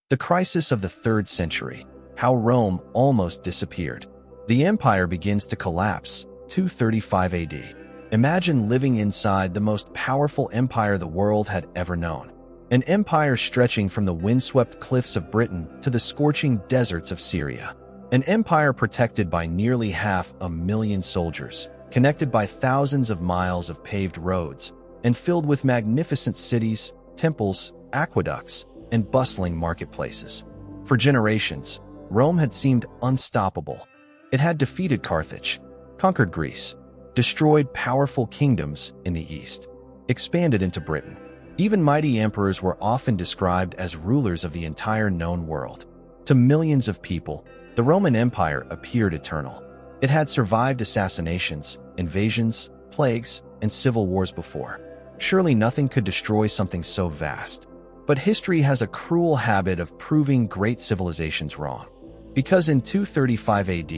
The crisis of the 3rd century, how Rome almost disappeared. The empire begins to collapse, 235 AD. Imagine living inside the most powerful empire the world had ever known. An empire stretching from the windswept cliffs of Britain to the scorching deserts of Syria. An empire protected by nearly 500,000 soldiers, connected by thousands of miles of paved roads, and filled with magnificent cities, temples, aqueducts, and bustling marketplaces. For generations, Rome had seemed unstoppable. It had defeated Carthage, conquered Greece, destroyed powerful kingdoms in the east, expanded into Britain. Even mighty emperors were often described as rulers of the entire known world. To millions of people, the Roman Empire appeared eternal. It had survived assassinations, invasions, plagues, and civil wars before. Surely nothing could destroy something so vast. But history has a cruel habit of proving great civilizations wrong. Because in 235 AD,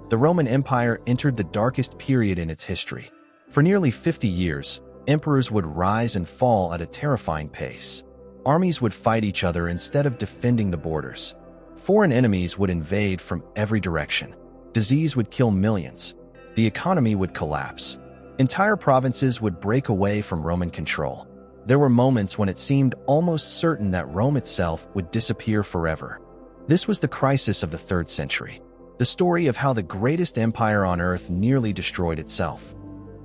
the Roman Empire entered the darkest period in its history. For nearly 50 years, emperors would rise and fall at a terrifying pace. Armies would fight each other instead of defending the borders. Foreign enemies would invade from every direction. Disease would kill millions. The economy would collapse. Entire provinces would break away from Roman control. There were moments when it seemed almost certain that Rome itself would disappear forever. This was the crisis of the 3rd century. The story of how the greatest empire on earth nearly destroyed itself.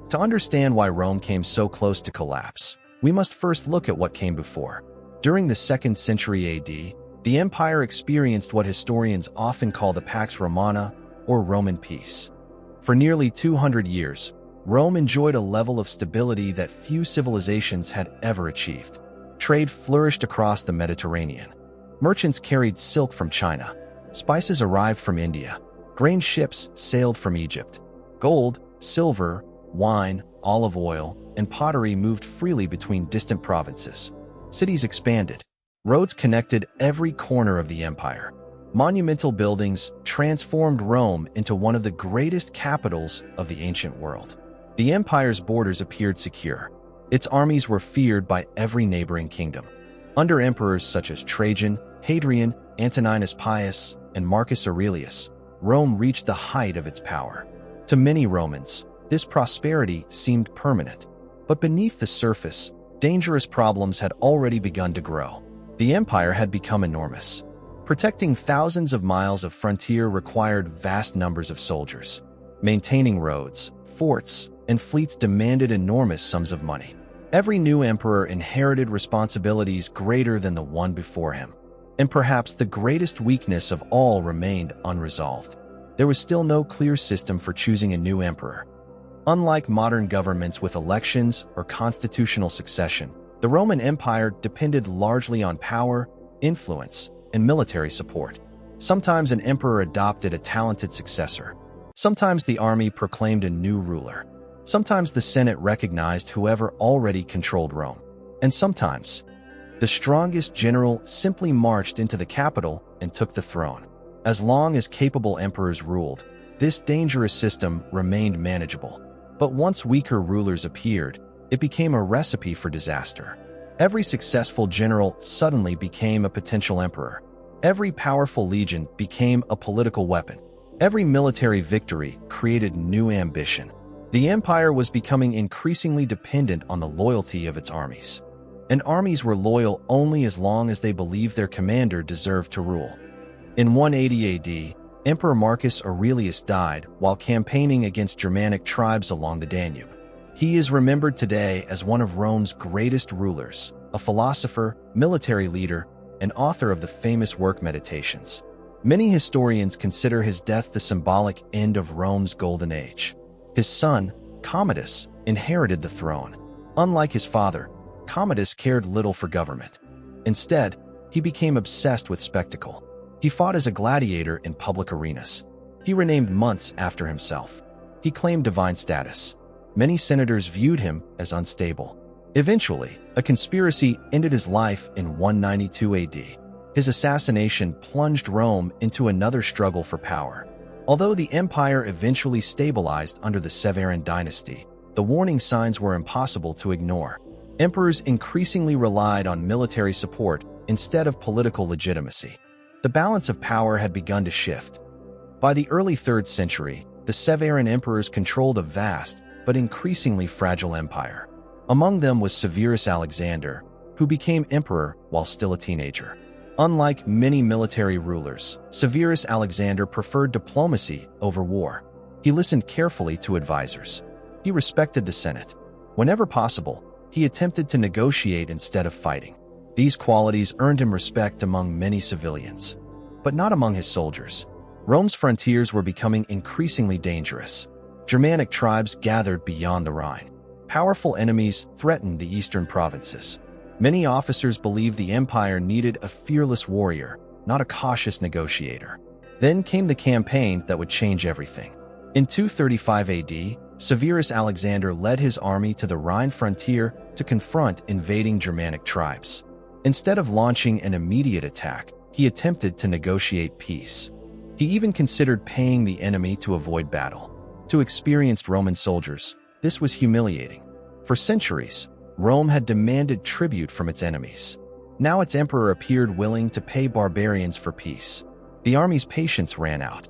To understand why Rome came so close to collapse, we must first look at what came before. During the 2nd century AD, the empire experienced what historians often call the Pax Romana, or Roman peace. For nearly 200 years, Rome enjoyed a level of stability that few civilizations had ever achieved. Trade flourished across the Mediterranean. Merchants carried silk from China. Spices arrived from India. Grain ships sailed from Egypt. Gold, silver, wine, olive oil, and pottery moved freely between distant provinces. Cities expanded. Roads connected every corner of the empire. Monumental buildings transformed Rome into one of the greatest capitals of the ancient world. The empire's borders appeared secure. Its armies were feared by every neighboring kingdom. Under emperors such as Trajan, Hadrian, Antoninus Pius, and Marcus Aurelius, Rome reached the height of its power. To many Romans, this prosperity seemed permanent. But beneath the surface, dangerous problems had already begun to grow. The empire had become enormous. Protecting thousands of miles of frontier required vast numbers of soldiers. Maintaining roads, forts, and fleets demanded enormous sums of money. Every new emperor inherited responsibilities greater than the one before him. And perhaps the greatest weakness of all remained unresolved. There was still no clear system for choosing a new emperor. Unlike modern governments with elections or constitutional succession, the Roman Empire depended largely on power, influence, and military support. Sometimes an emperor adopted a talented successor. Sometimes the army proclaimed a new ruler. Sometimes the Senate recognized whoever already controlled Rome. And sometimes, the strongest general simply marched into the capital and took the throne. As long as capable emperors ruled, this dangerous system remained manageable. But once weaker rulers appeared, it became a recipe for disaster. Every successful general suddenly became a potential emperor. Every powerful legion became a political weapon. Every military victory created new ambition. The empire was becoming increasingly dependent on the loyalty of its armies. And armies were loyal only as long as they believed their commander deserved to rule. In 180 AD, Emperor Marcus Aurelius died while campaigning against Germanic tribes along the Danube. He is remembered today as one of Rome's greatest rulers, a philosopher, military leader, and author of the famous work Meditations. Many historians consider his death the symbolic end of Rome's golden age. His son, Commodus, inherited the throne. Unlike his father, Commodus cared little for government. Instead, he became obsessed with spectacle. He fought as a gladiator in public arenas. He renamed months after himself. He claimed divine status. Many senators viewed him as unstable. Eventually, a conspiracy ended his life in 192 AD. His assassination plunged Rome into another struggle for power. Although the empire eventually stabilized under the Severan dynasty, the warning signs were impossible to ignore. Emperors increasingly relied on military support instead of political legitimacy. The balance of power had begun to shift. By the early 3rd century, the Severan emperors controlled a vast but increasingly fragile empire. Among them was Severus Alexander, who became emperor while still a teenager. Unlike many military rulers, Severus Alexander preferred diplomacy over war. He listened carefully to advisors. He respected the Senate. Whenever possible, he attempted to negotiate instead of fighting. These qualities earned him respect among many civilians, but not among his soldiers. Rome's frontiers were becoming increasingly dangerous. Germanic tribes gathered beyond the Rhine. Powerful enemies threatened the eastern provinces. Many officers believed the empire needed a fearless warrior, not a cautious negotiator. Then came the campaign that would change everything. In 235 AD, Severus Alexander led his army to the Rhine frontier to confront invading Germanic tribes. Instead of launching an immediate attack, he attempted to negotiate peace. He even considered paying the enemy to avoid battle. To experienced Roman soldiers, this was humiliating. For centuries, Rome had demanded tribute from its enemies. Now its emperor appeared willing to pay barbarians for peace. The army's patience ran out.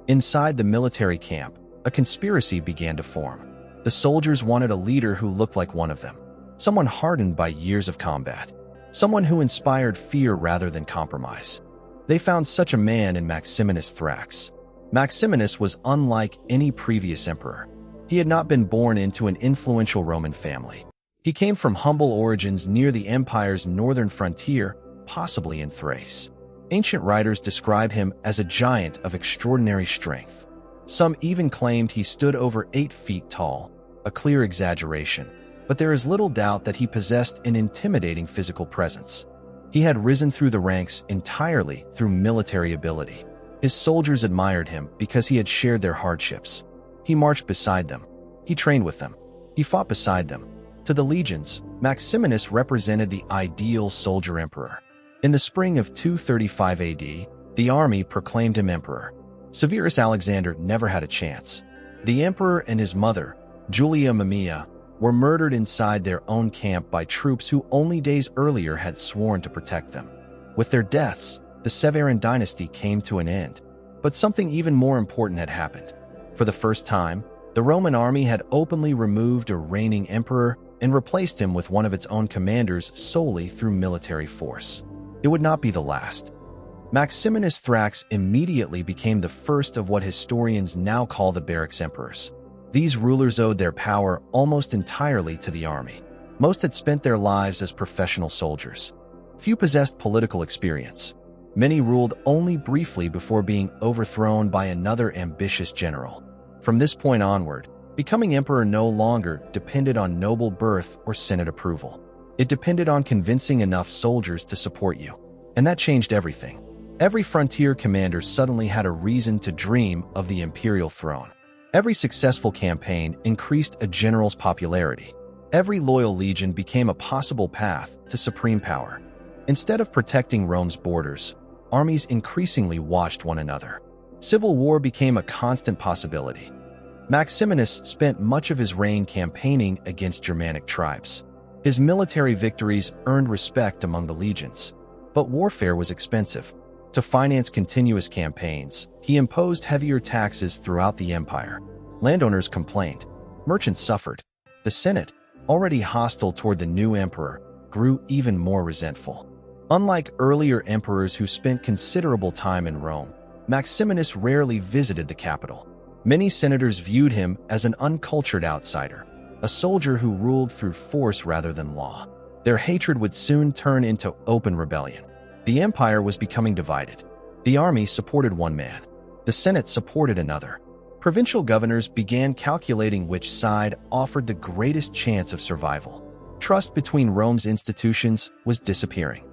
Inside the military camp, a conspiracy began to form. The soldiers wanted a leader who looked like one of them, someone hardened by years of combat, someone who inspired fear rather than compromise. They found such a man in Maximinus Thrax. Maximinus was unlike any previous emperor. He had not been born into an influential Roman family. He came from humble origins near the empire's northern frontier, possibly in Thrace. Ancient writers describe him as a giant of extraordinary strength. Some even claimed he stood over 8 feet tall, a clear exaggeration, but there is little doubt that he possessed an intimidating physical presence. He had risen through the ranks entirely through military ability. His soldiers admired him because he had shared their hardships. He marched beside them. He trained with them. He fought beside them. To the legions, Maximinus represented the ideal soldier emperor. In the spring of 235 AD, the army proclaimed him emperor. Severus Alexander never had a chance. The emperor and his mother, Julia Mamaea, were murdered inside their own camp by troops who only days earlier had sworn to protect them. With their deaths, the Severan dynasty came to an end. But something even more important had happened. For the first time, the Roman army had openly removed a reigning emperor and replaced him with one of its own commanders solely through military force. It would not be the last. Maximinus Thrax immediately became the first of what historians now call the barracks emperors. These rulers owed their power almost entirely to the army. Most had spent their lives as professional soldiers. Few possessed political experience. Many ruled only briefly before being overthrown by another ambitious general. From this point onward, becoming emperor no longer depended on noble birth or Senate approval. It depended on convincing enough soldiers to support you. And that changed everything. Every frontier commander suddenly had a reason to dream of the imperial throne. Every successful campaign increased a general's popularity. Every loyal legion became a possible path to supreme power. Instead of protecting Rome's borders, armies increasingly watched one another. Civil war became a constant possibility. Maximinus spent much of his reign campaigning against Germanic tribes. His military victories earned respect among the legions. But warfare was expensive. To finance continuous campaigns, he imposed heavier taxes throughout the empire. Landowners complained. Merchants suffered. The Senate, already hostile toward the new emperor, grew even more resentful. Unlike earlier emperors who spent considerable time in Rome, Maximinus rarely visited the capital. Many senators viewed him as an uncultured outsider, a soldier who ruled through force rather than law. Their hatred would soon turn into open rebellion. The empire was becoming divided. The army supported one man. The Senate supported another. Provincial governors began calculating which side offered the greatest chance of survival. Trust between Rome's institutions was disappearing.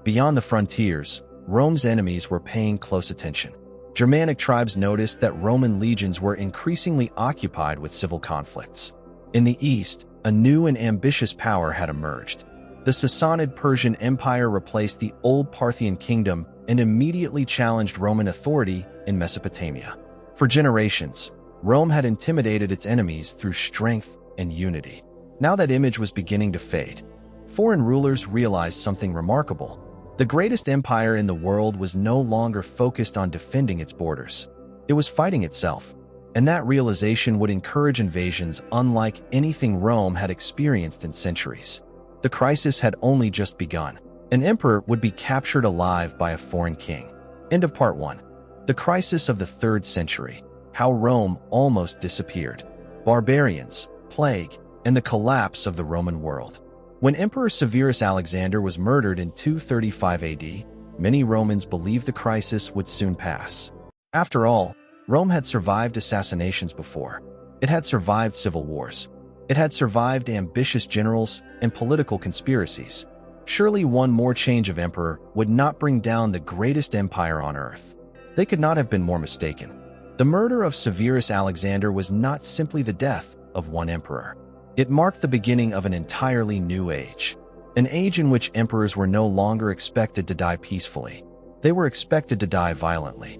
Beyond the frontiers, Rome's enemies were paying close attention. Germanic tribes noticed that Roman legions were increasingly occupied with civil conflicts. In the east, a new and ambitious power had emerged. The Sassanid Persian Empire replaced the old Parthian kingdom and immediately challenged Roman authority in Mesopotamia. For generations, Rome had intimidated its enemies through strength and unity. Now that image was beginning to fade. Foreign rulers realized something remarkable. The greatest empire in the world was no longer focused on defending its borders. It was fighting itself, and that realization would encourage invasions unlike anything Rome had experienced in centuries. The crisis had only just begun. An emperor would be captured alive by a foreign king. End of part 1. The crisis of the 3rd century. How Rome almost disappeared. Barbarians, plague, and the collapse of the Roman world. When Emperor Severus Alexander was murdered in 235 AD, many Romans believed the crisis would soon pass. After all, Rome had survived assassinations before. It had survived civil wars. It had survived ambitious generals and political conspiracies. Surely one more change of emperor would not bring down the greatest empire on earth. They could not have been more mistaken. The murder of Severus Alexander was not simply the death of one emperor. It marked the beginning of an entirely new age. An age in which emperors were no longer expected to die peacefully. They were expected to die violently.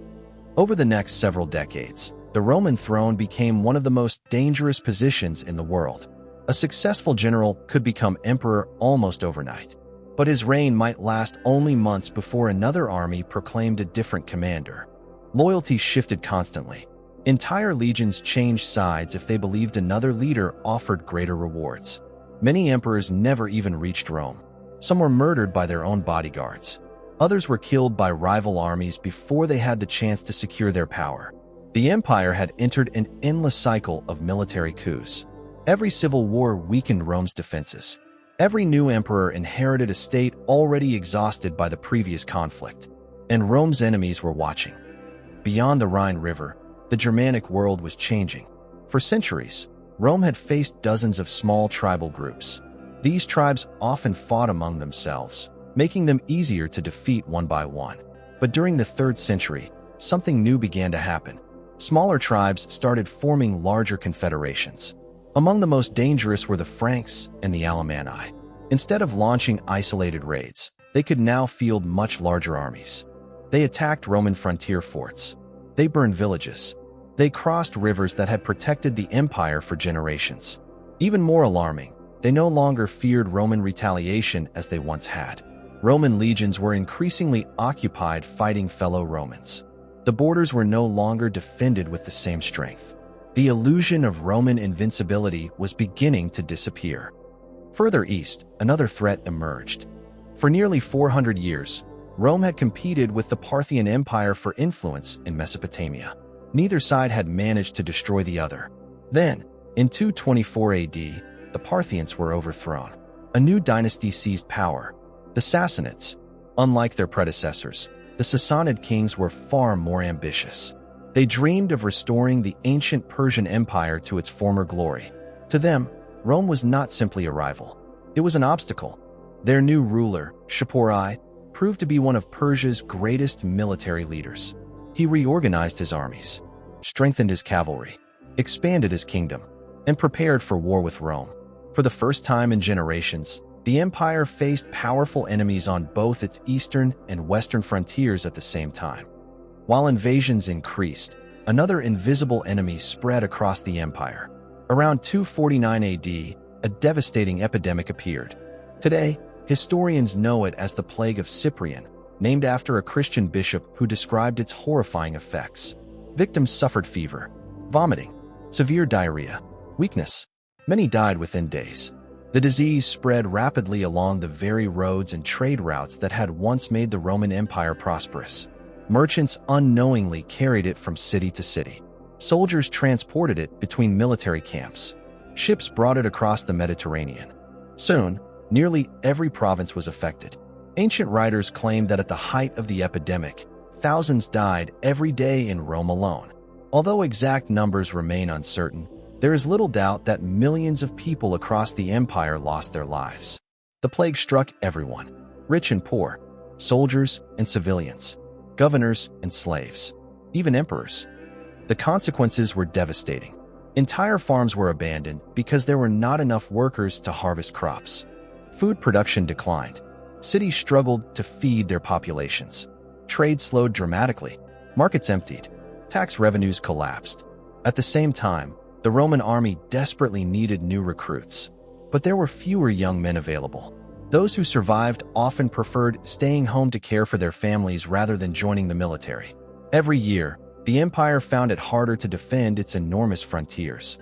Over the next several decades, the Roman throne became one of the most dangerous positions in the world. A successful general could become emperor almost overnight. But his reign might last only months before another army proclaimed a different commander. Loyalty shifted constantly. Entire legions changed sides if they believed another leader offered greater rewards. Many emperors never even reached Rome. Some were murdered by their own bodyguards. Others were killed by rival armies before they had the chance to secure their power. The empire had entered an endless cycle of military coups. Every civil war weakened Rome's defenses. Every new emperor inherited a state already exhausted by the previous conflict, and Rome's enemies were watching. Beyond the Rhine River, the Germanic world was changing. For centuries, Rome had faced dozens of small tribal groups. These tribes often fought among themselves, making them easier to defeat one by one. But during the 3rd century, something new began to happen. Smaller tribes started forming larger confederations. Among the most dangerous were the Franks and the Alemanni. Instead of launching isolated raids, they could now field much larger armies. They attacked Roman frontier forts. They burned villages. They crossed rivers that had protected the empire for generations. Even more alarming, they no longer feared Roman retaliation as they once had. Roman legions were increasingly occupied fighting fellow Romans. The borders were no longer defended with the same strength. The illusion of Roman invincibility was beginning to disappear. Further east, another threat emerged. For nearly 400 years, Rome had competed with the Parthian Empire for influence in Mesopotamia. Neither side had managed to destroy the other. Then, in 224 AD, the Parthians were overthrown. A new dynasty seized power. The Sassanids. Unlike their predecessors, the Sassanid kings were far more ambitious. They dreamed of restoring the ancient Persian Empire to its former glory. To them, Rome was not simply a rival. It was an obstacle. Their new ruler, Shapur-I, proved to be one of Persia's greatest military leaders. He reorganized his armies, strengthened his cavalry, expanded his kingdom, and prepared for war with Rome. For the first time in generations, the empire faced powerful enemies on both its eastern and western frontiers at the same time. While invasions increased, another invisible enemy spread across the empire. Around 249 AD, a devastating epidemic appeared. Today, historians know it as the Plague of Cyprian, named after a Christian bishop who described its horrifying effects. Victims suffered fever, vomiting, severe diarrhea, weakness. Many died within days. The disease spread rapidly along the very roads and trade routes that had once made the Roman Empire prosperous. Merchants unknowingly carried it from city to city. Soldiers transported it between military camps. Ships brought it across the Mediterranean. Soon, nearly every province was affected. Ancient writers claimed that at the height of the epidemic, thousands died every day in Rome alone. Although exact numbers remain uncertain, there is little doubt that millions of people across the empire lost their lives. The plague struck everyone, rich and poor, soldiers and civilians, governors and slaves, even emperors. The consequences were devastating. Entire farms were abandoned because there were not enough workers to harvest crops. Food production declined. Cities struggled to feed their populations. Trade slowed dramatically. Markets emptied. Tax revenues collapsed. At the same time, the Roman army desperately needed new recruits. But there were fewer young men available. Those who survived often preferred staying home to care for their families rather than joining the military. Every year, the empire found it harder to defend its enormous frontiers.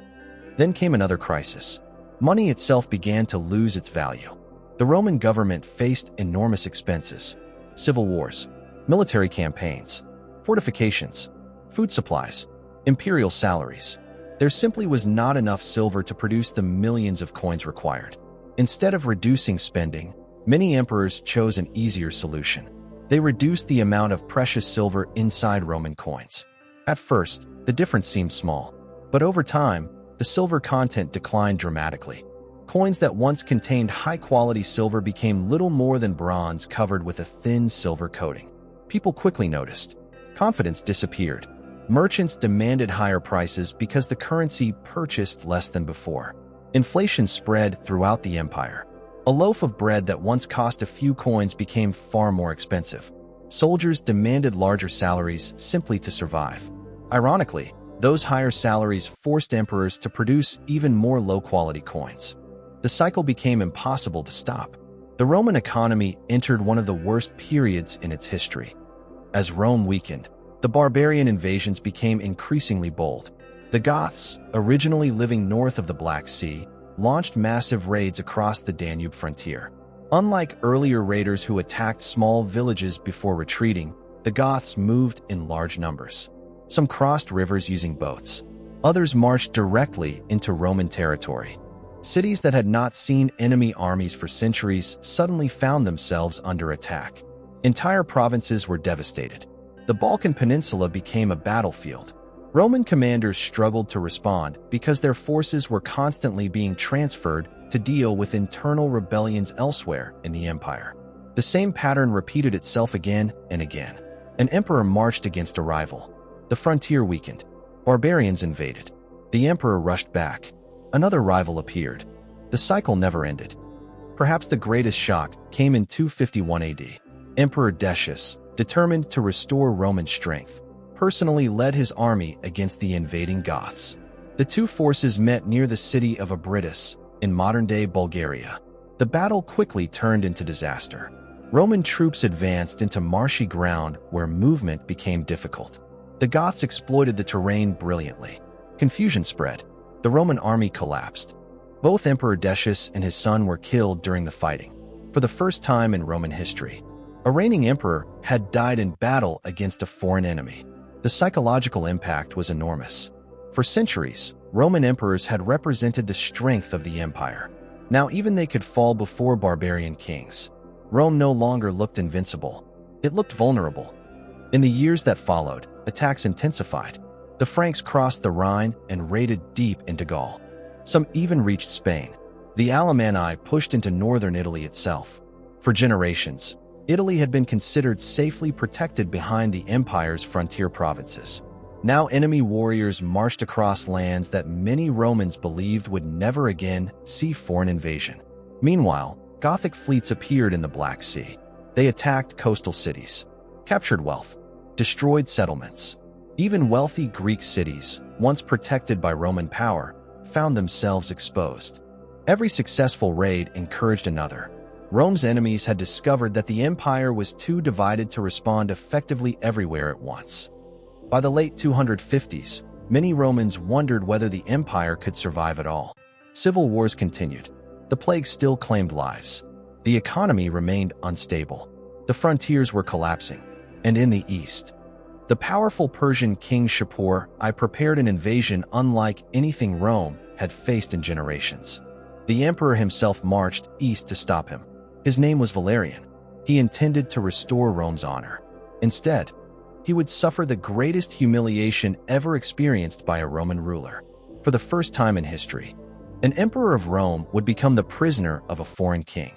Then came another crisis. Money itself began to lose its value. The Roman government faced enormous expenses: civil wars, military campaigns, fortifications, food supplies, imperial salaries. There simply was not enough silver to produce the millions of coins required. Instead of reducing spending, many emperors chose an easier solution. They reduced the amount of precious silver inside Roman coins. At first, the difference seemed small, but over time, the silver content declined dramatically. Coins that once contained high-quality silver became little more than bronze covered with a thin silver coating. People quickly noticed. Confidence disappeared. Merchants demanded higher prices because the currency purchased less than before. Inflation spread throughout the empire. A loaf of bread that once cost a few coins became far more expensive. Soldiers demanded larger salaries simply to survive. Ironically, those higher salaries forced emperors to produce even more low-quality coins. The cycle became impossible to stop. The Roman economy entered one of the worst periods in its history. As Rome weakened, the barbarian invasions became increasingly bold. The Goths, originally living north of the Black Sea, launched massive raids across the Danube frontier. Unlike earlier raiders who attacked small villages before retreating, the Goths moved in large numbers. Some crossed rivers using boats. Others marched directly into Roman territory. Cities that had not seen enemy armies for centuries suddenly found themselves under attack. Entire provinces were devastated. The Balkan Peninsula became a battlefield. Roman commanders struggled to respond because their forces were constantly being transferred to deal with internal rebellions elsewhere in the empire. The same pattern repeated itself again and again. An emperor marched against a rival. The frontier weakened. Barbarians invaded. The emperor rushed back. Another rival appeared. The cycle never ended. Perhaps the greatest shock came in 251 AD. Emperor Decius, determined to restore Roman strength, personally led his army against the invading Goths. The two forces met near the city of Abritus, in modern-day Bulgaria. The battle quickly turned into disaster. Roman troops advanced into marshy ground where movement became difficult. The Goths exploited the terrain brilliantly. Confusion spread. The Roman army collapsed. Both Emperor Decius and his son were killed during the fighting. For the first time in Roman history, a reigning emperor had died in battle against a foreign enemy. The psychological impact was enormous. For centuries, Roman emperors had represented the strength of the empire. Now even they could fall before barbarian kings. Rome no longer looked invincible. It looked vulnerable. In the years that followed, attacks intensified. The Franks crossed the Rhine and raided deep into Gaul. Some even reached Spain. The Alemanni pushed into northern Italy itself. For generations, Italy had been considered safely protected behind the empire's frontier provinces. Now enemy warriors marched across lands that many Romans believed would never again see foreign invasion. Meanwhile, Gothic fleets appeared in the Black Sea. They attacked coastal cities, captured wealth, destroyed settlements. Even wealthy Greek cities, once protected by Roman power, found themselves exposed. Every successful raid encouraged another. Rome's enemies had discovered that the empire was too divided to respond effectively everywhere at once. By the late 250s, many Romans wondered whether the empire could survive at all. Civil wars continued. The plague still claimed lives. The economy remained unstable. The frontiers were collapsing. And in the east, the powerful Persian king Shapur I prepared an invasion unlike anything Rome had faced in generations. The emperor himself marched east to stop him. His name was Valerian. He intended to restore Rome's honor. Instead, he would suffer the greatest humiliation ever experienced by a Roman ruler. For the first time in history, an emperor of Rome would become the prisoner of a foreign king.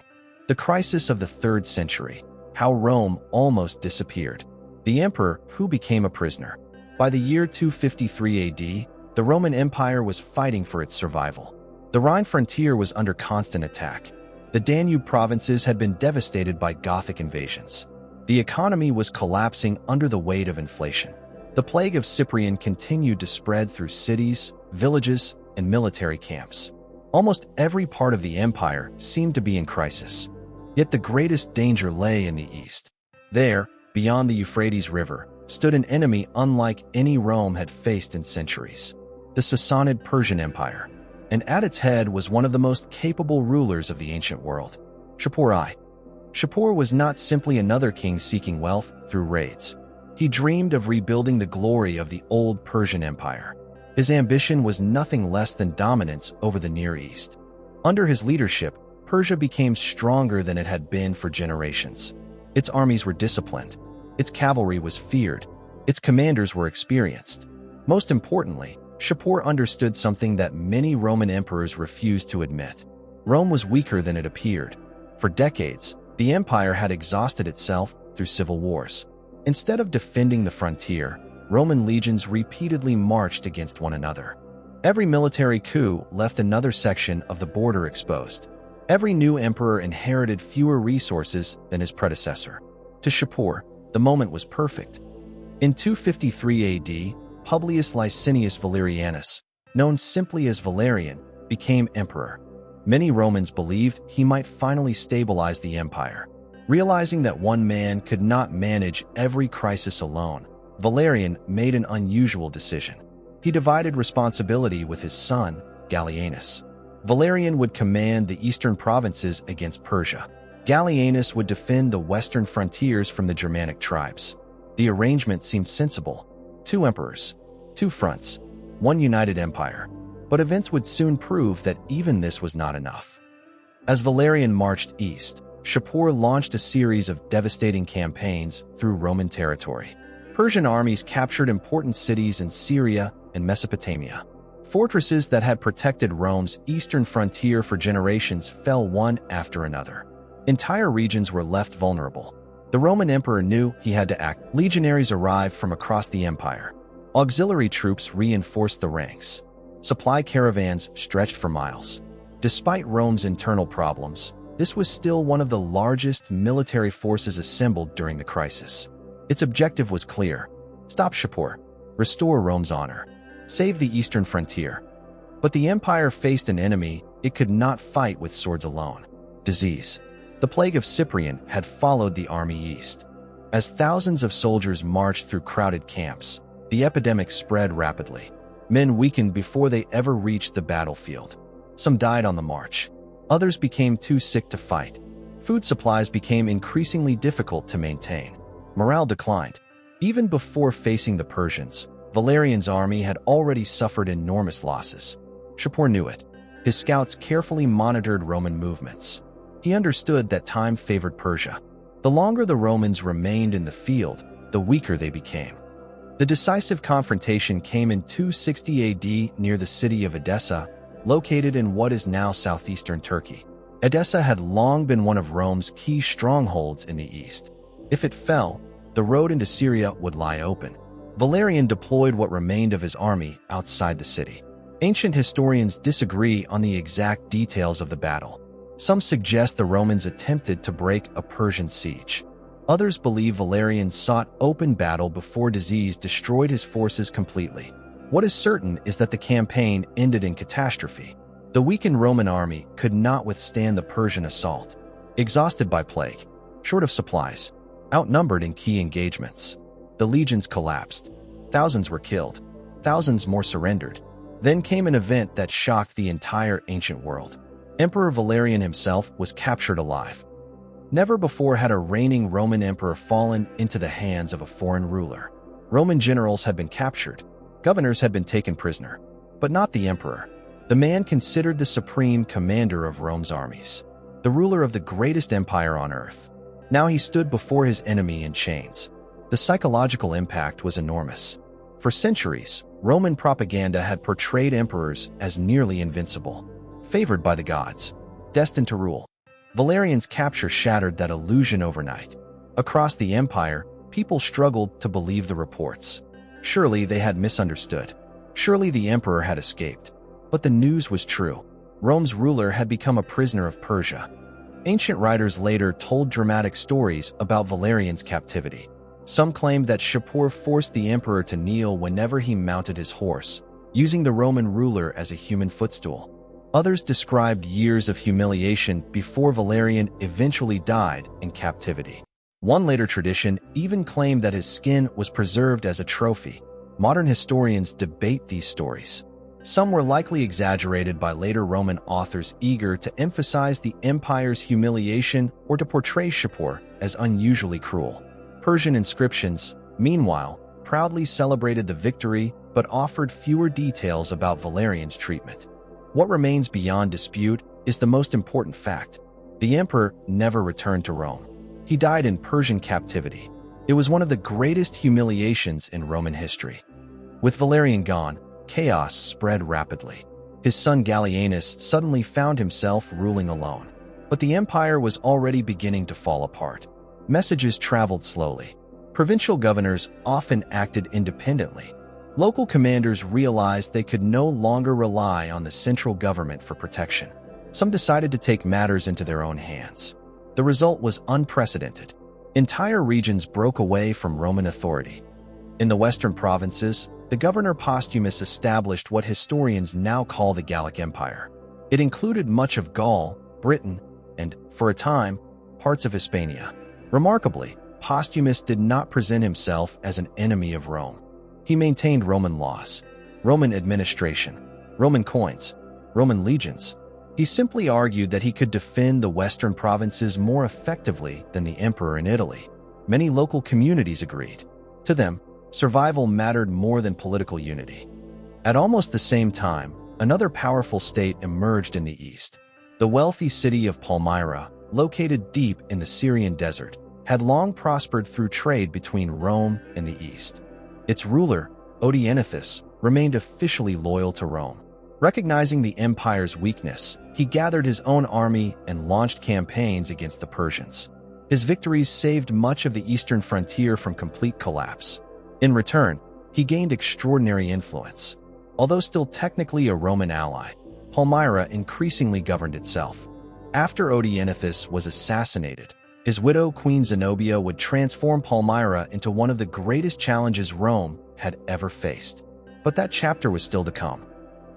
The crisis of the 3rd century, how Rome almost disappeared. The emperor who became a prisoner. By the year 253 AD, the Roman Empire was fighting for its survival. The Rhine frontier was under constant attack. The Danube provinces had been devastated by Gothic invasions. The economy was collapsing under the weight of inflation. The plague of Cyprian continued to spread through cities, villages, and military camps. Almost every part of the empire seemed to be in crisis. Yet the greatest danger lay in the east. There, beyond the Euphrates River, stood an enemy unlike any Rome had faced in centuries: the Sassanid Persian Empire. And at its head was one of the most capable rulers of the ancient world, Shapur I. Shapur was not simply another king seeking wealth through raids. He dreamed of rebuilding the glory of the old Persian Empire. His ambition was nothing less than dominance over the Near East. Under his leadership, Persia became stronger than it had been for generations. Its armies were disciplined. Its cavalry was feared. Its commanders were experienced. Most importantly, Shapur understood something that many Roman emperors refused to admit. Rome was weaker than it appeared. For decades, the empire had exhausted itself through civil wars. Instead of defending the frontier, Roman legions repeatedly marched against one another. Every military coup left another section of the border exposed. Every new emperor inherited fewer resources than his predecessor. To Shapur, the moment was perfect. In 253 AD, Publius Licinius Valerianus, known simply as Valerian, became emperor. Many Romans believed he might finally stabilize the empire. Realizing that one man could not manage every crisis alone, Valerian made an unusual decision. He divided responsibility with his son, Gallienus. Valerian would command the eastern provinces against Persia. Gallienus would defend the western frontiers from the Germanic tribes. The arrangement seemed sensible. 2 emperors, 2 fronts, 1 united empire. But events would soon prove that even this was not enough. As Valerian marched east, Shapur launched a series of devastating campaigns through Roman territory. Persian armies captured important cities in Syria and Mesopotamia. Fortresses that had protected Rome's eastern frontier for generations fell one after another. Entire regions were left vulnerable. The Roman emperor knew he had to act. Legionaries arrived from across the empire. Auxiliary troops reinforced the ranks. Supply caravans stretched for miles. Despite Rome's internal problems, this was still one of the largest military forces assembled during the crisis. Its objective was clear: stop Shapur, restore Rome's honor, save the eastern frontier. But the empire faced an enemy it could not fight with swords alone: disease. The plague of Cyprian had followed the army east. As thousands of soldiers marched through crowded camps, the epidemic spread rapidly. Men weakened before they ever reached the battlefield. Some died on the march. Others became too sick to fight. Food supplies became increasingly difficult to maintain. Morale declined. Even before facing the Persians, Valerian's army had already suffered enormous losses. Shapur knew it. His scouts carefully monitored Roman movements. He understood that time favored Persia. The longer the Romans remained in the field, the weaker they became. The decisive confrontation came in 260 AD near the city of Edessa, located in what is now southeastern Turkey. Edessa had long been one of Rome's key strongholds in the east. If it fell, the road into Syria would lie open. Valerian deployed what remained of his army outside the city. Ancient historians disagree on the exact details of the battle. Some suggest the Romans attempted to break a Persian siege. Others believe Valerian sought open battle before disease destroyed his forces completely. What is certain is that the campaign ended in catastrophe. The weakened Roman army could not withstand the Persian assault. Exhausted by plague, short of supplies, outnumbered in key engagements, the legions collapsed. Thousands were killed. Thousands more surrendered. Then came an event that shocked the entire ancient world. Emperor Valerian himself was captured alive. Never before had a reigning Roman emperor fallen into the hands of a foreign ruler. Roman generals had been captured. Governors had been taken prisoner. But not the emperor. The man considered the supreme commander of Rome's armies. The ruler of the greatest empire on earth. Now he stood before his enemy in chains. The psychological impact was enormous. For centuries, Roman propaganda had portrayed emperors as nearly invincible, favored by the gods, destined to rule. Valerian's capture shattered that illusion overnight. Across the empire, people struggled to believe the reports. Surely they had misunderstood. Surely the emperor had escaped. But the news was true. Rome's ruler had become a prisoner of Persia. Ancient writers later told dramatic stories about Valerian's captivity. Some claimed that Shapur forced the emperor to kneel whenever he mounted his horse, using the Roman ruler as a human footstool. Others described years of humiliation before Valerian eventually died in captivity. One later tradition even claimed that his skin was preserved as a trophy. Modern historians debate these stories. Some were likely exaggerated by later Roman authors eager to emphasize the empire's humiliation or to portray Shapur as unusually cruel. Persian inscriptions, meanwhile, proudly celebrated the victory but offered fewer details about Valerian's treatment. What remains beyond dispute is the most important fact. The emperor never returned to Rome. He died in Persian captivity. It was one of the greatest humiliations in Roman history. With Valerian gone, chaos spread rapidly. His son Gallienus suddenly found himself ruling alone. But the empire was already beginning to fall apart. Messages traveled slowly. Provincial governors often acted independently. Local commanders realized they could no longer rely on the central government for protection. Some decided to take matters into their own hands. The result was unprecedented. Entire regions broke away from Roman authority. In the western provinces, the governor Postumus established what historians now call the Gallic Empire. It included much of Gaul, Britain, and, for a time, parts of Hispania. Remarkably, Postumus did not present himself as an enemy of Rome. He maintained Roman laws, Roman administration, Roman coins, Roman legions. He simply argued that he could defend the western provinces more effectively than the emperor in Italy. Many local communities agreed. To them, survival mattered more than political unity. At almost the same time, another powerful state emerged in the east. The wealthy city of Palmyra, located deep in the Syrian desert, had long prospered through trade between Rome and the east. Its ruler, Odenathus, remained officially loyal to Rome. Recognizing the empire's weakness, he gathered his own army and launched campaigns against the Persians. His victories saved much of the eastern frontier from complete collapse. In return, he gained extraordinary influence. Although still technically a Roman ally, Palmyra increasingly governed itself. After Odenathus was assassinated, his widow Queen Zenobia would transform Palmyra into one of the greatest challenges Rome had ever faced. But that chapter was still to come.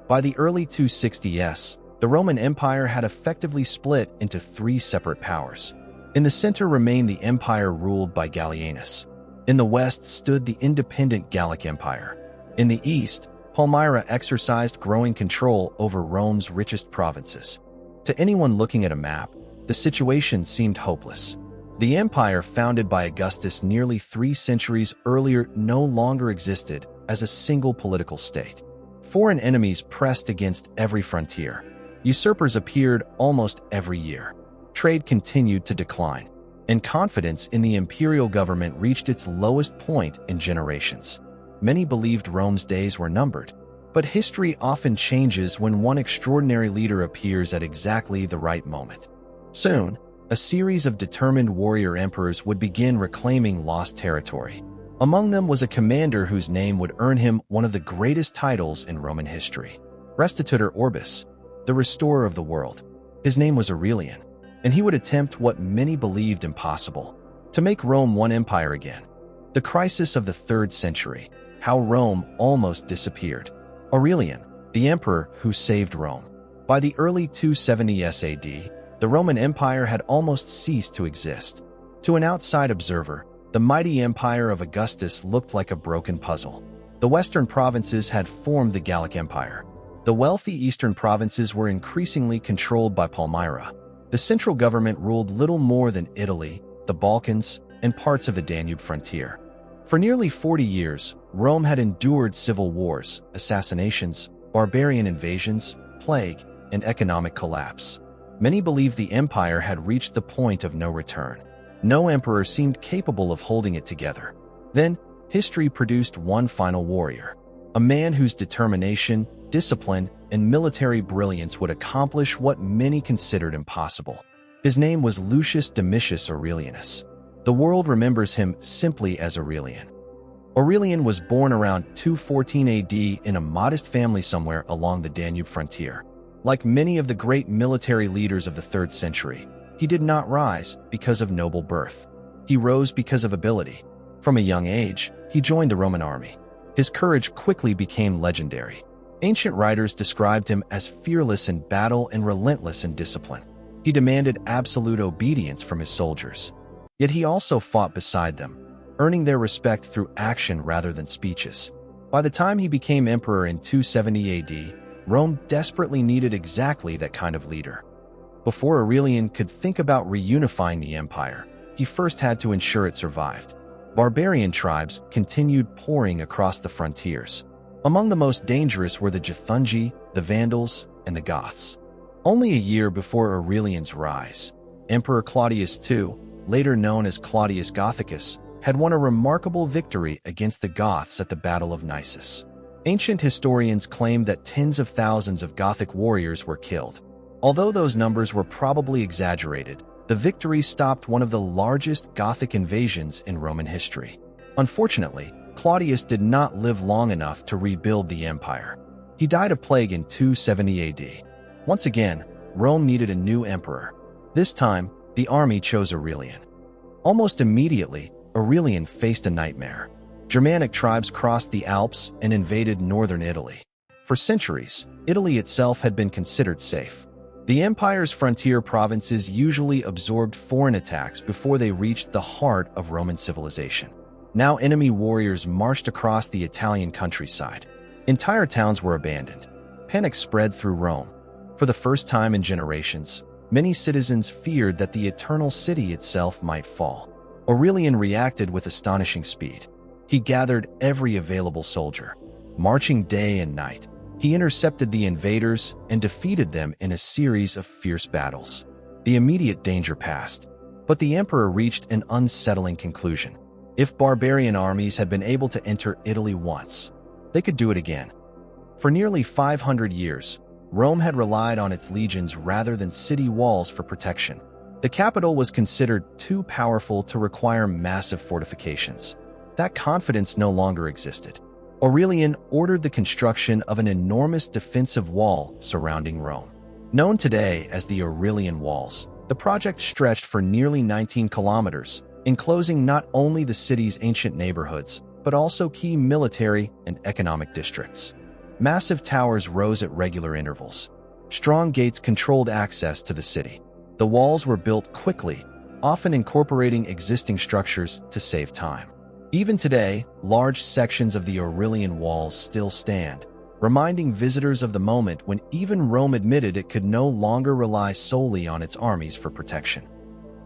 By the early 260s, the Roman Empire had effectively split into three separate powers. In the center remained the empire ruled by Gallienus. In the west stood the independent Gallic Empire. In the east, Palmyra exercised growing control over Rome's richest provinces. To anyone looking at a map, the situation seemed hopeless. The empire founded by Augustus nearly 3 centuries earlier no longer existed as a single political state. Foreign enemies pressed against every frontier. Usurpers appeared almost every year. Trade continued to decline, and confidence in the imperial government reached its lowest point in generations. Many believed Rome's days were numbered, but history often changes when one extraordinary leader appears at exactly the right moment. Soon, a series of determined warrior emperors would begin reclaiming lost territory. Among them was a commander whose name would earn him one of the greatest titles in Roman history, Restitutor Orbis, the restorer of the world. His name was Aurelian, and he would attempt what many believed impossible, to make Rome one empire again. The crisis of the 3rd century, how Rome almost disappeared. Aurelian, the emperor who saved Rome. By the early 270s AD, the Roman Empire had almost ceased to exist. To an outside observer, the mighty empire of Augustus looked like a broken puzzle. The western provinces had formed the Gallic Empire. The wealthy eastern provinces were increasingly controlled by Palmyra. The central government ruled little more than Italy, the Balkans, and parts of the Danube frontier. For nearly 40 years, Rome had endured civil wars, assassinations, barbarian invasions, plague, and economic collapse. Many believed the empire had reached the point of no return. No emperor seemed capable of holding it together. Then, history produced one final warrior, a man whose determination, discipline, and military brilliance would accomplish what many considered impossible. His name was Lucius Domitius Aurelianus. The world remembers him simply as Aurelian. Aurelian was born around 214 AD in a modest family somewhere along the Danube frontier. Like many of the great military leaders of the 3rd century, he did not rise because of noble birth. He rose because of ability. From a young age, he joined the Roman army. His courage quickly became legendary. Ancient writers described him as fearless in battle and relentless in discipline. He demanded absolute obedience from his soldiers. Yet he also fought beside them, earning their respect through action rather than speeches. By the time he became emperor in 270 AD, Rome desperately needed exactly that kind of leader. Before Aurelian could think about reunifying the empire, he first had to ensure it survived. Barbarian tribes continued pouring across the frontiers. Among the most dangerous were the Gethungi, the Vandals, and the Goths. Only a year before Aurelian's rise, Emperor Claudius II, later known as Claudius Gothicus, had won a remarkable victory against the Goths at the Battle of Nisus. Ancient historians claim that tens of thousands of Gothic warriors were killed. Although those numbers were probably exaggerated, the victory stopped one of the largest Gothic invasions in Roman history. Unfortunately, Claudius did not live long enough to rebuild the empire. He died of plague in 270 AD. Once again, Rome needed a new emperor. This time, the army chose Aurelian. Almost immediately, Aurelian faced a nightmare. Germanic tribes crossed the Alps and invaded northern Italy. For centuries, Italy itself had been considered safe. The empire's frontier provinces usually absorbed foreign attacks before they reached the heart of Roman civilization. Now enemy warriors marched across the Italian countryside. Entire towns were abandoned. Panic spread through Rome. For the first time in generations, many citizens feared that the eternal city itself might fall. Aurelian reacted with astonishing speed. He gathered every available soldier. Marching day and night, he intercepted the invaders and defeated them in a series of fierce battles. The immediate danger passed, but the emperor reached an unsettling conclusion. If barbarian armies had been able to enter Italy once, they could do it again. For nearly 500 years, Rome had relied on its legions rather than city walls for protection. The capital was considered too powerful to require massive fortifications. That confidence no longer existed. Aurelian ordered the construction of an enormous defensive wall surrounding Rome. Known today as the Aurelian Walls, the project stretched for nearly 19 kilometers, enclosing not only the city's ancient neighborhoods, but also key military and economic districts. Massive towers rose at regular intervals. Strong gates controlled access to the city. The walls were built quickly, often incorporating existing structures to save time. Even today, large sections of the Aurelian Walls still stand, reminding visitors of the moment when even Rome admitted it could no longer rely solely on its armies for protection.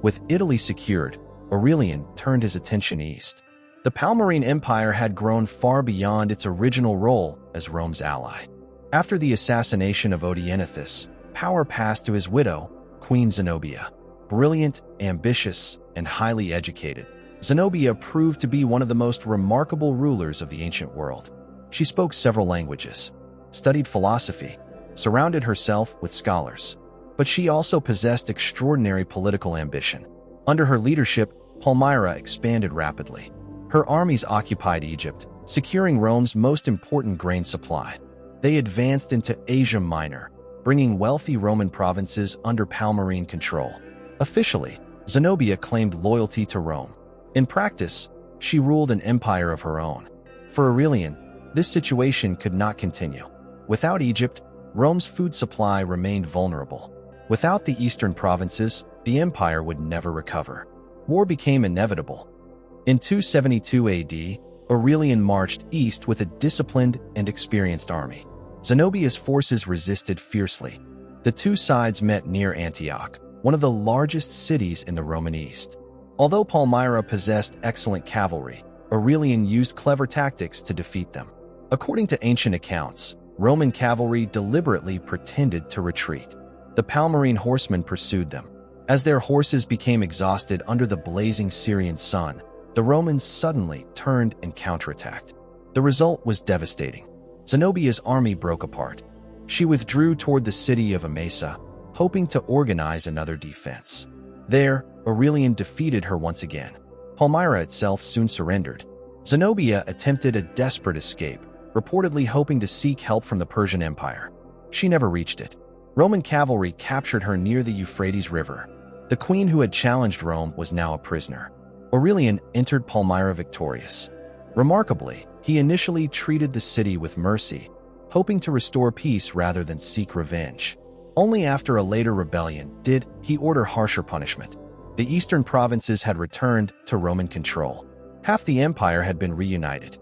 With Italy secured, Aurelian turned his attention east. The Palmyrene Empire had grown far beyond its original role as Rome's ally. After the assassination of Odenathus, power passed to his widow, Queen Zenobia. Brilliant, ambitious, and highly educated, Zenobia proved to be one of the most remarkable rulers of the ancient world. She spoke several languages, studied philosophy, surrounded herself with scholars. But she also possessed extraordinary political ambition. Under her leadership, Palmyra expanded rapidly. Her armies occupied Egypt, securing Rome's most important grain supply. They advanced into Asia Minor, bringing wealthy Roman provinces under Palmyrene control. Officially, Zenobia claimed loyalty to Rome. In practice, she ruled an empire of her own. For Aurelian, this situation could not continue. Without Egypt, Rome's food supply remained vulnerable. Without the eastern provinces, the empire would never recover. War became inevitable. In 272 AD, Aurelian marched east with a disciplined and experienced army. Zenobia's forces resisted fiercely. The two sides met near Antioch, one of the largest cities in the Roman East. Although Palmyra possessed excellent cavalry, Aurelian used clever tactics to defeat them. According to ancient accounts, Roman cavalry deliberately pretended to retreat. The Palmyrene horsemen pursued them. As their horses became exhausted under the blazing Syrian sun, the Romans suddenly turned and counterattacked. The result was devastating. Zenobia's army broke apart. She withdrew toward the city of Emesa, hoping to organize another defense. There, Aurelian defeated her once again. Palmyra itself soon surrendered. Zenobia attempted a desperate escape, reportedly hoping to seek help from the Persian Empire. She never reached it. Roman cavalry captured her near the Euphrates River. The queen who had challenged Rome was now a prisoner. Aurelian entered Palmyra victorious. Remarkably, he initially treated the city with mercy, hoping to restore peace rather than seek revenge. Only after a later rebellion did he order harsher punishment. The eastern provinces had returned to Roman control. Half the empire had been reunited.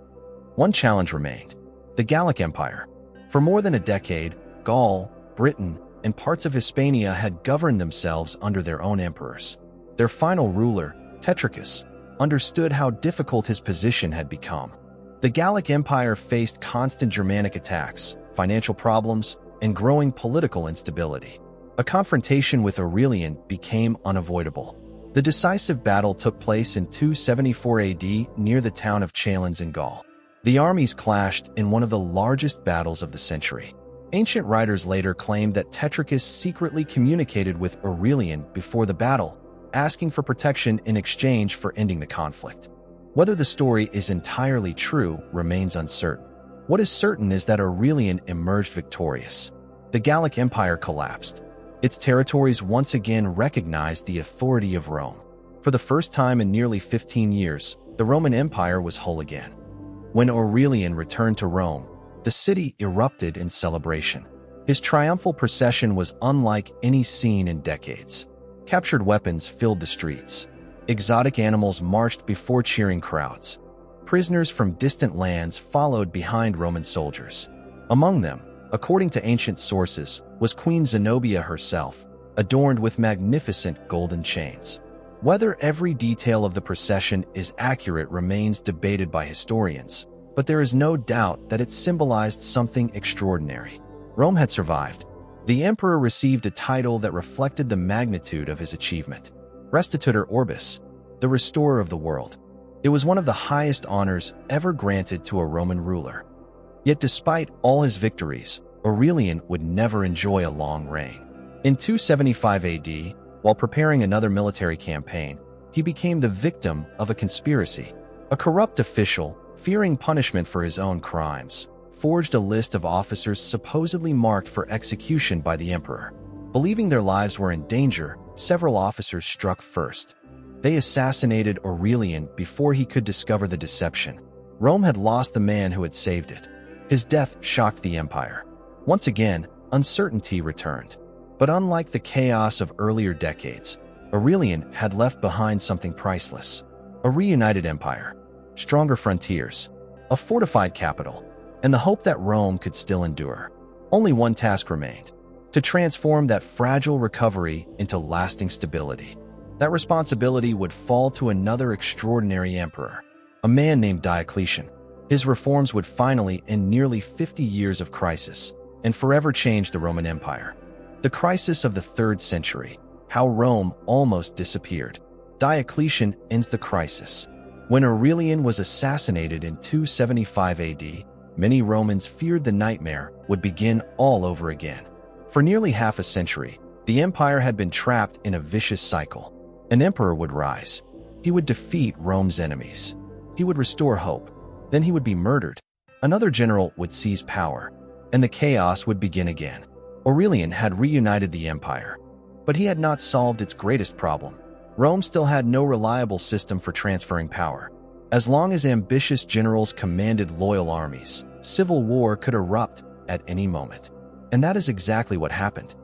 One challenge remained: the Gallic Empire. For more than a decade, Gaul, Britain, and parts of Hispania had governed themselves under their own emperors. Their final ruler, Tetricus, understood how difficult his position had become. The Gallic Empire faced constant Germanic attacks, financial problems, and growing political instability. A confrontation with Aurelian became unavoidable. The decisive battle took place in 274 AD near the town of Chalons in Gaul. The armies clashed in one of the largest battles of the century. Ancient writers later claimed that Tetricus secretly communicated with Aurelian before the battle, asking for protection in exchange for ending the conflict. Whether the story is entirely true remains uncertain. What is certain is that Aurelian emerged victorious. The Gallic Empire collapsed. Its territories once again recognized the authority of Rome. For the first time in nearly 15 years, the Roman Empire was whole again. When Aurelian returned to Rome, the city erupted in celebration. His triumphal procession was unlike any seen in decades. Captured weapons filled the streets. Exotic animals marched before cheering crowds. Prisoners from distant lands followed behind Roman soldiers. Among them, according to ancient sources, was Queen Zenobia herself, adorned with magnificent golden chains. Whether every detail of the procession is accurate remains debated by historians, but there is no doubt that it symbolized something extraordinary. Rome had survived. The emperor received a title that reflected the magnitude of his achievement: Restitutor Orbis, the restorer of the world. It was one of the highest honors ever granted to a Roman ruler. Yet despite all his victories, Aurelian would never enjoy a long reign. In 275 AD, while preparing another military campaign, he became the victim of a conspiracy. A corrupt official, fearing punishment for his own crimes, forged a list of officers supposedly marked for execution by the emperor. Believing their lives were in danger, several officers struck first. They assassinated Aurelian before he could discover the deception. Rome had lost the man who had saved it. His death shocked the empire. Once again, uncertainty returned. But unlike the chaos of earlier decades, Aurelian had left behind something priceless: a reunited empire, stronger frontiers, a fortified capital, and the hope that Rome could still endure. Only one task remained: to transform that fragile recovery into lasting stability. That responsibility would fall to another extraordinary emperor, a man named Diocletian. His reforms would finally end nearly 50 years of crisis and forever change the Roman Empire. The crisis of the 3rd century, how Rome almost disappeared. Diocletian ends the crisis. When Aurelian was assassinated in 275 AD, many Romans feared the nightmare would begin all over again. For nearly half a century, the empire had been trapped in a vicious cycle. An emperor would rise. He would defeat Rome's enemies. He would restore hope. Then he would be murdered. Another general would seize power, and the chaos would begin again. Aurelian had reunited the empire, but he had not solved its greatest problem. Rome still had no reliable system for transferring power. As long as ambitious generals commanded loyal armies, civil war could erupt at any moment. And that is exactly what happened.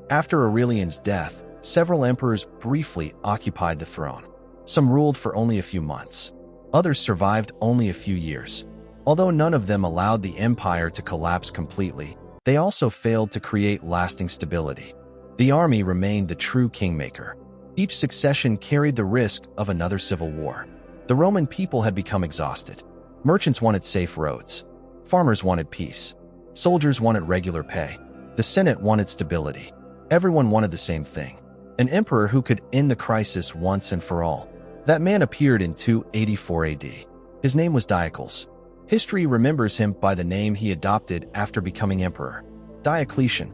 After Aurelian's death, several emperors briefly occupied the throne. Some ruled for only a few months. Others survived only a few years. Although none of them allowed the empire to collapse completely, they also failed to create lasting stability. The army remained the true kingmaker. Each succession carried the risk of another civil war. The Roman people had become exhausted. Merchants wanted safe roads. Farmers wanted peace. Soldiers wanted regular pay. The Senate wanted stability. Everyone wanted the same thing: an emperor who could end the crisis once and for all. That man appeared in 284 AD. His name was Diocles. History remembers him by the name he adopted after becoming emperor: Diocletian.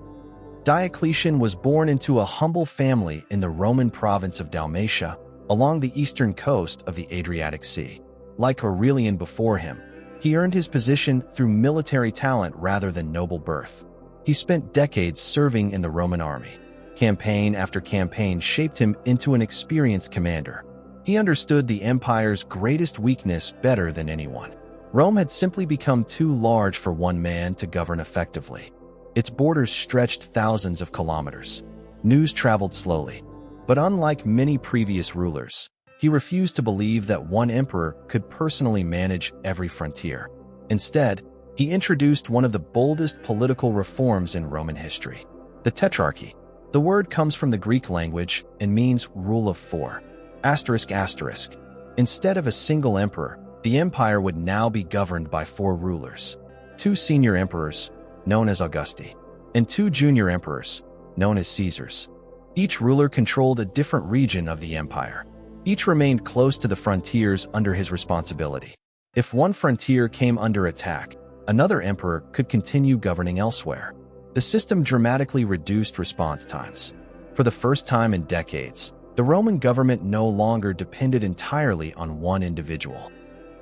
Diocletian was born into a humble family in the Roman province of Dalmatia, along the eastern coast of the Adriatic Sea. Like Aurelian before him, he earned his position through military talent rather than noble birth. He spent decades serving in the Roman army. Campaign after campaign shaped him into an experienced commander. He understood the empire's greatest weakness better than anyone: Rome had simply become too large for one man to govern effectively. Its borders stretched thousands of kilometers. News traveled slowly. But unlike many previous rulers, he refused to believe that one emperor could personally manage every frontier. Instead, he introduced one of the boldest political reforms in Roman history: the Tetrarchy. The word comes from the Greek language and means rule of four. Asterisk asterisk. Instead of a single emperor, the empire would now be governed by four rulers: two senior emperors, known as Augusti, and two junior emperors, known as Caesars. Each ruler controlled a different region of the empire. Each remained close to the frontiers under his responsibility. If one frontier came under attack, another emperor could continue governing elsewhere. The system dramatically reduced response times. For the first time in decades, the Roman government no longer depended entirely on one individual.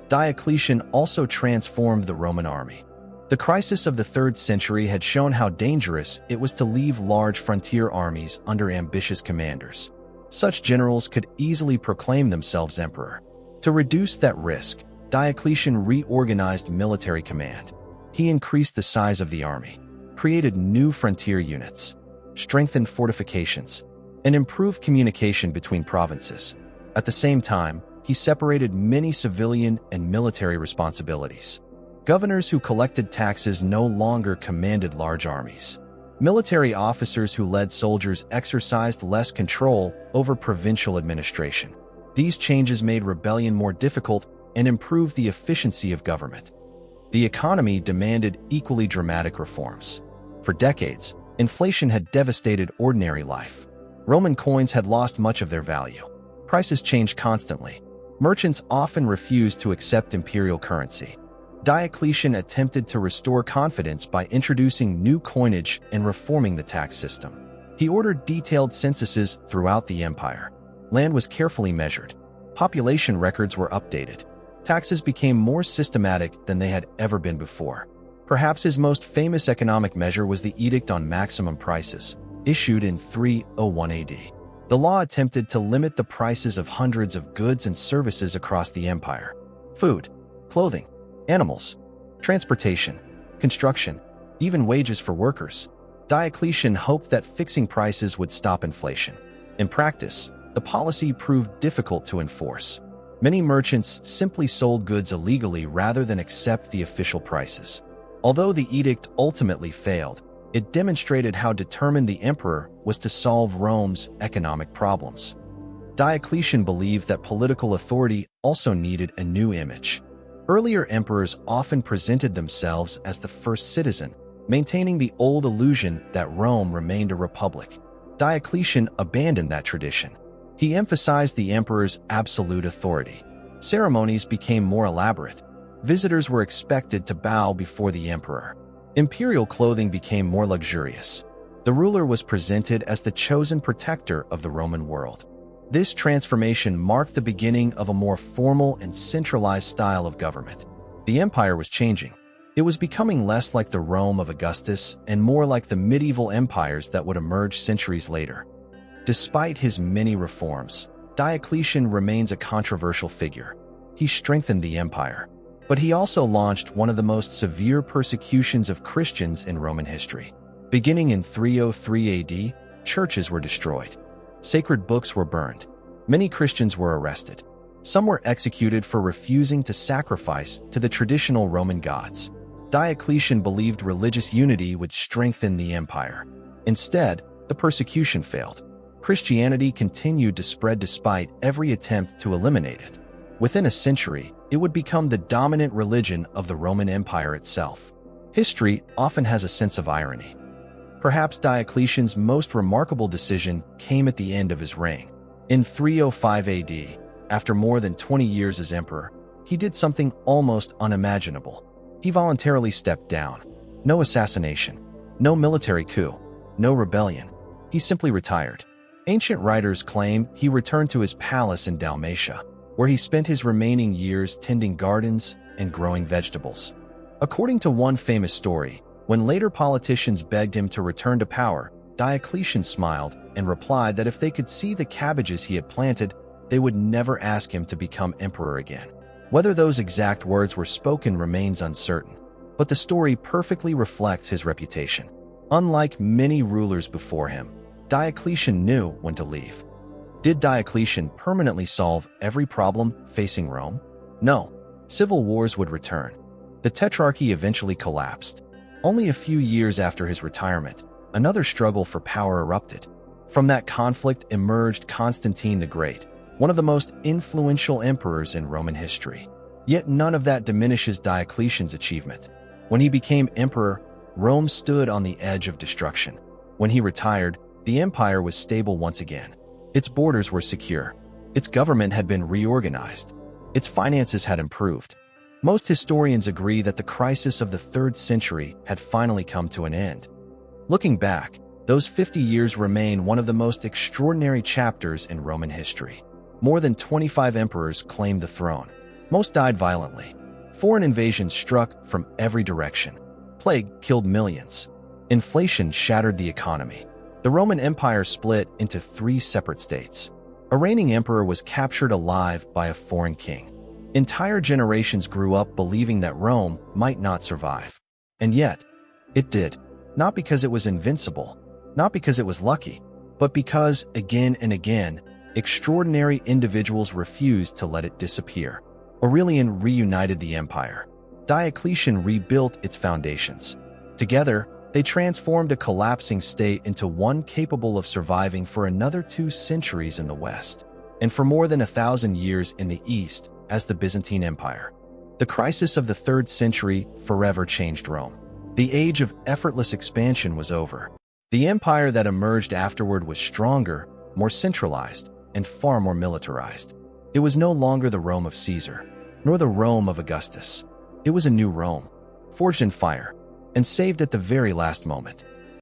Diocletian also transformed the Roman army. The crisis of the 3rd century had shown how dangerous it was to leave large frontier armies under ambitious commanders. Such generals could easily proclaim themselves emperor. To reduce that risk, Diocletian reorganized military command. He increased the size of the army, created new frontier units, strengthened fortifications, and improved communication between provinces. At the same time, he separated many civilian and military responsibilities. Governors who collected taxes no longer commanded large armies. Military officers who led soldiers exercised less control over provincial administration. These changes made rebellion more difficult and improved the efficiency of government. The economy demanded equally dramatic reforms. For decades, inflation had devastated ordinary life. Roman coins had lost much of their value. Prices changed constantly. Merchants often refused to accept imperial currency. Diocletian attempted to restore confidence by introducing new coinage and reforming the tax system. He ordered detailed censuses throughout the empire. Land was carefully measured. Population records were updated. Taxes became more systematic than they had ever been before. Perhaps his most famous economic measure was the Edict on Maximum Prices, issued in 301 AD. The law attempted to limit the prices of hundreds of goods and services across the empire: food, clothing, animals, transportation, construction, even wages for workers. Diocletian hoped that fixing prices would stop inflation. In practice, the policy proved difficult to enforce. Many merchants simply sold goods illegally rather than accept the official prices. Although the edict ultimately failed, it demonstrated how determined the emperor was to solve Rome's economic problems. Diocletian believed that political authority also needed a new image. Earlier emperors often presented themselves as the first citizen, maintaining the old illusion that Rome remained a republic. Diocletian abandoned that tradition. He emphasized the emperor's absolute authority. Ceremonies became more elaborate. Visitors were expected to bow before the emperor. Imperial clothing became more luxurious. The ruler was presented as the chosen protector of the Roman world. This transformation marked the beginning of a more formal and centralized style of government. The empire was changing. It was becoming less like the Rome of Augustus and more like the medieval empires that would emerge centuries later. Despite his many reforms, Diocletian remains a controversial figure. He strengthened the empire, but he also launched one of the most severe persecutions of Christians in Roman history. Beginning in 303 AD, churches were destroyed. Sacred books were burned. Many Christians were arrested. Some were executed for refusing to sacrifice to the traditional Roman gods. Diocletian believed religious unity would strengthen the empire. Instead, the persecution failed. Christianity continued to spread despite every attempt to eliminate it. Within a century, it would become the dominant religion of the Roman Empire itself. History often has a sense of irony. Perhaps Diocletian's most remarkable decision came at the end of his reign. In 305 AD, after more than 20 years as emperor, he did something almost unimaginable. He voluntarily stepped down. No assassination, no military coup, no rebellion. He simply retired. Ancient writers claim he returned to his palace in Dalmatia, where he spent his remaining years tending gardens and growing vegetables. According to one famous story, when later politicians begged him to return to power, Diocletian smiled and replied that if they could see the cabbages he had planted, they would never ask him to become emperor again. Whether those exact words were spoken remains uncertain, but the story perfectly reflects his reputation. Unlike many rulers before him, Diocletian knew when to leave. Did Diocletian permanently solve every problem facing Rome? No. Civil wars would return. The Tetrarchy eventually collapsed. Only a few years after his retirement, another struggle for power erupted. From that conflict emerged Constantine the Great, one of the most influential emperors in Roman history. Yet none of that diminishes Diocletian's achievement. When he became emperor, Rome stood on the edge of destruction. When he retired, the empire was stable once again. Its borders were secure. Its government had been reorganized. Its finances had improved. Most historians agree that the crisis of the 3rd century had finally come to an end. Looking back, those 50 years remain one of the most extraordinary chapters in Roman history. More than 25 emperors claimed the throne. Most died violently. Foreign invasions struck from every direction. Plague killed millions. Inflation shattered the economy. The Roman Empire split into 3 separate states. A reigning emperor was captured alive by a foreign king. Entire generations grew up believing that Rome might not survive. And yet, it did. Not because it was invincible, not because it was lucky, but because, again and again, extraordinary individuals refused to let it disappear. Aurelian reunited the empire. Diocletian rebuilt its foundations. Together, they transformed a collapsing state into one capable of surviving for another 2 centuries in the West, and for more than 1,000 years in the East as the Byzantine Empire. The crisis of the 3rd century forever changed Rome. The age of effortless expansion was over. The empire that emerged afterward was stronger, more centralized, and far more militarized. It was no longer the Rome of Caesar, nor the Rome of Augustus. It was a new Rome, forged in fire, and saved at the very last moment.